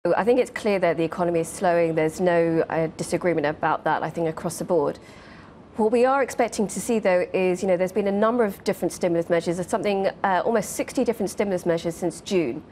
I think it's clear that the economy is slowing. There's no disagreement about that, I think, across the board. What we are expecting to see, though, is, there's been a number of different stimulus measures. There's almost 60 different stimulus measures since June.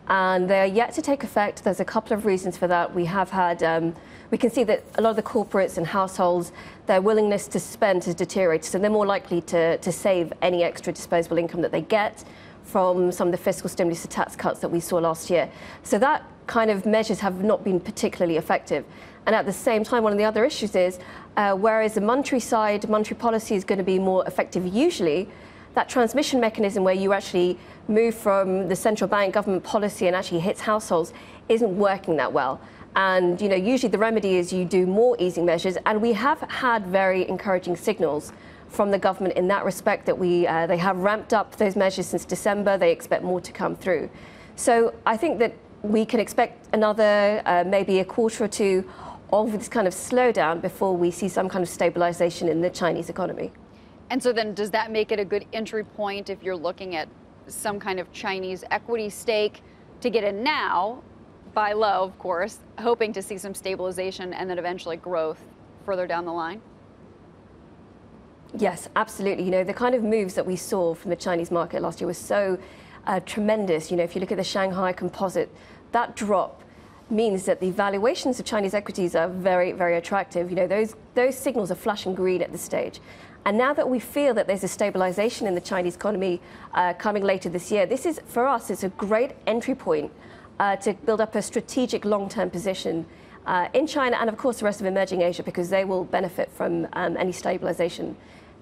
And they're yet to take effect. There's a couple of reasons for that. We can see that a lot of the corporates and households, their willingness to spend has deteriorated. So they're more likely to save any extra disposable income that they get from some of the fiscal stimulus and tax cuts that we saw last year. So that kind of measures have not been particularly effective. And at the same time, one of the other issues is, whereas the monetary side, monetary policy is going to be more effective usually, that transmission mechanism where you actually move from the central bank government policy and actually hits households isn't working that well. And usually the remedy is you do more easing measures, and we have had very encouraging signals from the government in that respect that they have ramped up those measures since December. They expect more to come through. So I think that we can expect another maybe a quarter or two of this kind of slowdown before we see some kind of stabilization in the Chinese economy. And so then does that make it a good entry point if you're looking at some kind of Chinese equity stake to get in now, buy low, of course, hoping to see some stabilization and then eventually growth further down the line? Yes, absolutely. The kind of moves that we saw from the Chinese market last year was so tremendous. If you look at the Shanghai Composite, that drop means that the valuations of Chinese equities are very, very attractive. Those signals are flashing green at this stage. And now that we feel that there's a stabilization in the Chinese economy coming later this year, this is, for us, it's a great entry point to build up a strategic long-term position in China and, of course, the rest of emerging Asia, because they will benefit from any stabilization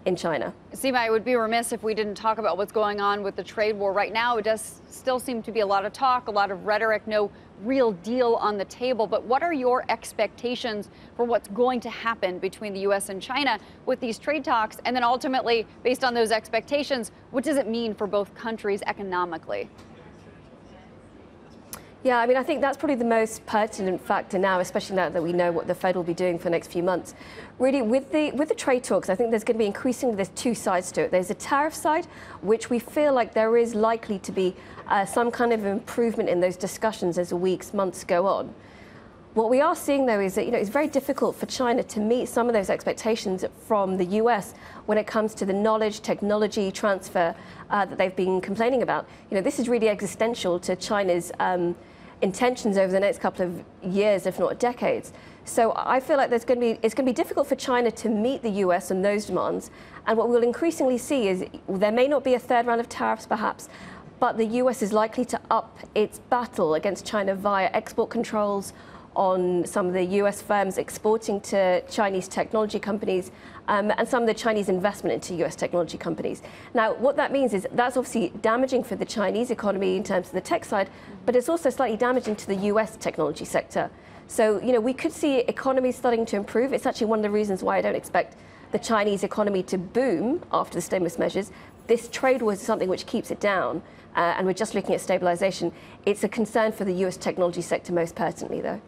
in China. Seema, I would be remiss if we didn't talk about what's going on with the trade war right now. It does still seem to be a lot of talk, a lot of rhetoric, no real deal on the table. But what are your expectations for what's going to happen between the U.S. and China with these trade talks? And then ultimately, based on those expectations, what does it mean for both countries economically? Yeah, I think that's probably the most pertinent factor now, especially now that we know what the Fed will be doing for the next few months. Really, with the trade talks, I think there's going to be increasingly, there's two sides to it. There's a tariff side, which we feel like there is likely to be some kind of improvement in those discussions as the weeks, months go on. What we are seeing, though, is that it's very difficult for China to meet some of those expectations from the US when it comes to the knowledge, technology transfer that they've been complaining about. This is really existential to China's intentions over the next couple of years, if not decades. So I feel like it's going to be difficult for China to meet the US on those demands. And what we'll increasingly see is there may not be a third round of tariffs, perhaps, but the US is likely to up its battle against China via export controls on some of the US firms exporting to Chinese technology companies and some of the Chinese investment into US technology companies. Now, what that means is that's obviously damaging for the Chinese economy in terms of the tech side, but it's also slightly damaging to the US technology sector. So, we could see economies starting to improve. It's actually one of the reasons why I don't expect the Chinese economy to boom after the stimulus measures. This trade war is something which keeps it down, and we're just looking at stabilization. It's a concern for the US technology sector most pertinently, though.